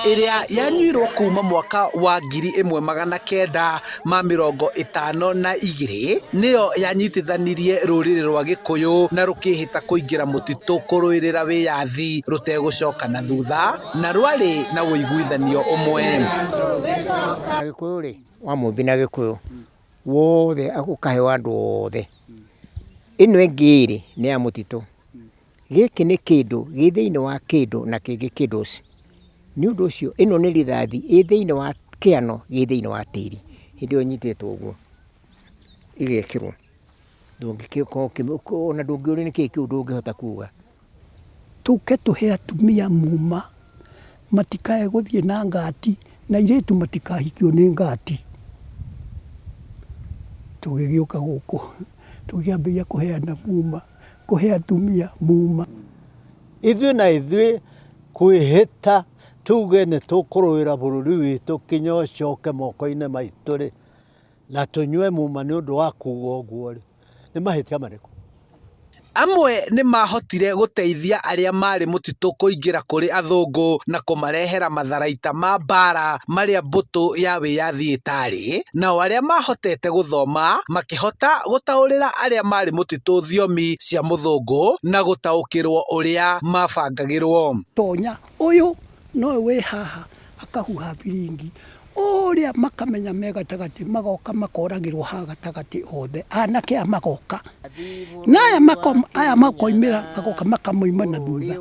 ĩrĩa yanyuirwo kuma mwaka wa 1952 nĩyo yanyitithanirie rũrĩrĩ rwa Gĩkũyũ na rũkĩhĩta kũingĩra mũtitũ kũrũĩrĩra wĩyathi rũtegũcoka na thutha na rwarĩ na ũiguithanio ũmwe. Gĩkũyũ rĩ wa mũmbi na Gĩkũyũ wothe ũkaheo andũ othe. Ĩno ĩngĩ rĩ nĩ ya mũtitũ. Gĩkĩ nĩ kĩndũ gĩ thĩinĩ wa kĩndũ na kĩngĩ kĩndũ ũcio. Nĩ ũndũ ũcio ĩno nĩ rithathi ĩ thĩinĩ wa kĩano gĩ thĩinĩ wa tĩri. Hĩndĩ ĩyo nyitĩtwo ũguo igekĩrwo. Ndũngĩkorwo ona ndũngĩũria nĩ kĩĩ kĩu ndũngĩhota kuuga. Tũke tũhe atumia muma matikae gũthiĩ na ngati na airĩtu matikahikio nĩ ngati. Tũgĩgĩũka gũkũ tũgĩambĩrĩria kũheana muma, kũhe atumia muma. Ithuĩ na ithuĩ kwĩhĩta tuge nĩ tũkũrũĩra bũrũri witũ kinya ũcoke moko-inĩ maitũ rĩ na tũnyue muma nĩ ũndũ wa kuuga ũguo rĩ nĩ mahĩtia marĩkũ? Amwe nĩ mahotire gũteithia arĩa marĩ mũtitũ kũingĩra kũrĩ athũngũ na kũmarehera matharaita ma mbara marĩa mbũtũ ya wĩyathi ĩtarĩ, nao arĩa mahotete gũthoma makĩhota gũtaũrĩra arĩa marĩ mũtitũ thiomi cia mũthũngũ na gũtaũkĩrwo ũrĩa mabangagĩrwo. Tonya ũyũ nowe wĩ haha akahuha biringi ũrĩa makamenya me gatagatĩ magoka makoragĩrwo ha gatagatĩ othe anake aya magoka naya makoimĩra magoka makamoima na thutha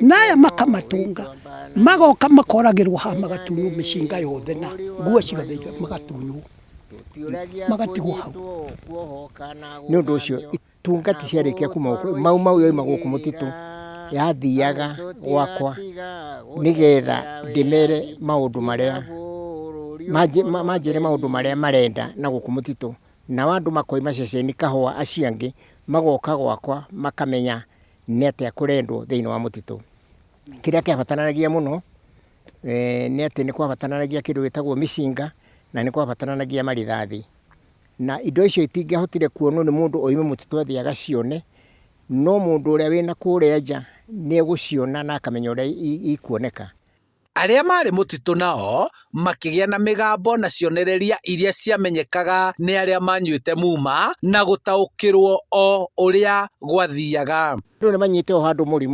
naya makamatunga magoka makoragĩrwo ha magatunywo mĩcinga yothe na nguo ciothe magatunywo magatigwo hau. Nĩ ũndũ ũcio itungati ciarĩkia kuma mau yoima gũkũ mũtitũ yathiaga gwakwa nĩgetha ndĩmere maũndũ marĩa manjĩre maũndũ marĩa marenda na gũkũ mũtitũ na andũ makoima ceceni kahũa acio angĩ magoka gwakwa makamenya nĩ atĩa kũrendwo thĩinĩ wa mũtitũ. Kĩrĩa kĩabataranagia mũno nĩ atĩ nĩ kwabataranagia kĩndũ gĩtagwo mĩcinga na nĩ kwabataranagia marithathi, na indo icio itingĩahotire kuonwo nĩ mũndũ oime mũtitũ athiĩ agacione, no mũndũ ũrĩa wĩna kũrĩa nja nĩ egũciona na akamenya ũrĩa ikuoneka. Arĩa marĩ mũtitũ nao makĩgĩa na mĩgambo na cionereria iria ciamenyekaga nĩ arĩa manyuĩte muma na gũtaũkĩrwo o ũrĩa gwathiaga. Andũ nĩ manyite o handũ mũri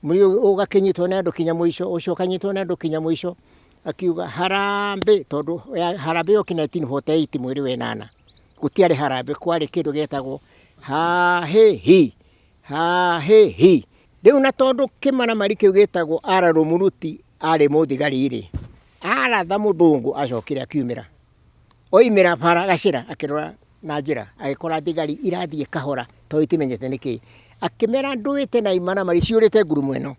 ũgakĩnyitwo nĩ andũ kinya mũico, ũcio ũkanyitwo nĩ andũ kinya mũico, akiuga harambĩ, tondũ harambĩ yo kinya 1948 mweri wa ĩnana gũtiarĩ harambĩ, kwarĩ kĩndũ gĩetagwo hahĩhi. Rĩu na tondũ kĩmaramari kĩu gĩtagwo ararũ mũruti arĩ mũthigari rĩ aratha mũthũngũ acokire akiumĩra oimĩra bara gacĩra akĩrora na njĩra agĩkora thigari irathiĩ kahora tondũ itimenyete nĩkĩ, akĩmera ndũĩte na imaramari ciũrĩte ngurumo ĩno,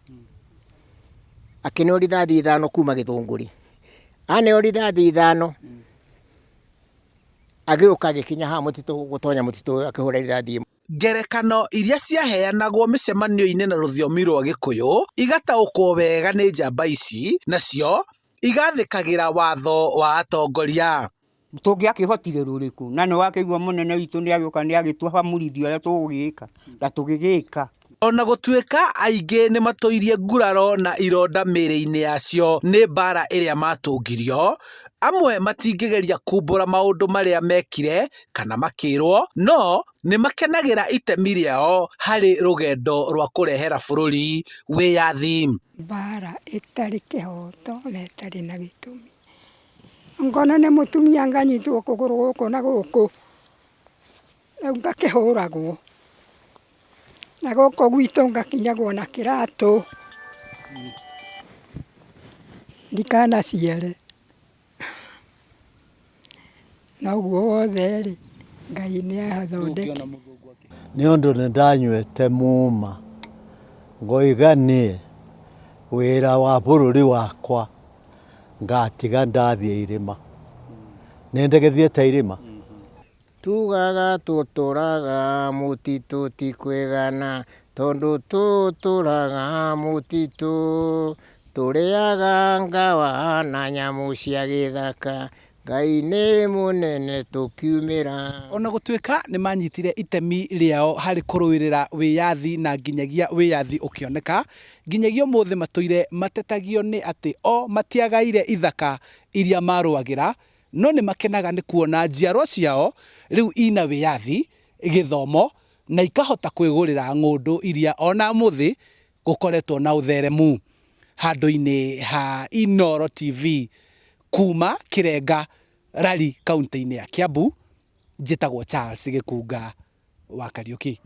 akĩneo rithathi 5 kuma Gĩthũngũri, aneo rithathi 5 agĩũka agĩkinya ha mũtitũ gũtonya mũtitũ akĩhũra rithathi 1. Ngerekano iria ciaheanagwo mĩcemanio-inĩ na rũthiomi rwa Gĩkũyũ igataũkwo wega nĩ njamba ici, nacio igathĩkagĩra watho wa atongoria. Tũngĩakĩhotire rũrĩkũ na nĩ wakĩigua mũnene witũ nĩ agĩũka nĩ agĩtũhamurithia ũrĩa tũgũgĩka na tũgĩgĩka. Ona gũtuĩka aingĩ nĩ matũirie nguraro na ironda mĩĩrĩ-inĩ yacio nĩ mbara ĩrĩa matũngirio, amwe matingĩgeria kumbũra maũndũ marĩa mekire kana makĩrwo, no nĩ makenagĩra itemi rĩao harĩ rũgendo rwa kũrehera bũrũri wĩyathi. Mbara ĩtarĩ kĩhoto na ĩtarĩ na gĩtũmi. Ngona nĩ mũtumia nganyitwo kũgũrũ gũkũ na gũkũ, rĩu ngakĩhũragwo na gũkũ gwitũ ngakinyagwo na kĩratũ ndikanaciare. Na ũguo wothe rĩ Ngai nĩ athondeke. Nĩ ũndũ nĩ ndanyuĩte muma ngoiganie wĩra wa bũrũri wakwa ngatiga ndathiĩ irĩma. Nĩ ndegĩthiĩte irĩma. Tugaga tũtũraga mũtitũ ti kwĩgana tondũ tũtũraga mũtitũ tũrĩaga ngawa na nyamũ cia gĩthaka Ngai nĩ mũnene tũkiumĩra. Ona gũtuĩka nĩ manyitire itemi rĩao harĩ kũrũĩrĩra wĩyathi na nginyagia wĩyathi ũkĩoneka, nginyagia ũmũthĩ matũire matetagio nĩ atĩ o matiagaire ithaka iria marũagĩra, no nĩ makenaga nĩ kuona njiarwa ciao rĩu ina wĩyathi, gĩthomo na ikahota kwĩgũrĩra ng'ũndũ iria ona mũthĩ gũkoretwo na ũtheremu. Handũ-inĩ ha Inooro TV kuma Kĩrenga, Rari, kaunti-inĩ ya Kiambu, njĩtagwo Charles Gĩkunga wa Kariũki.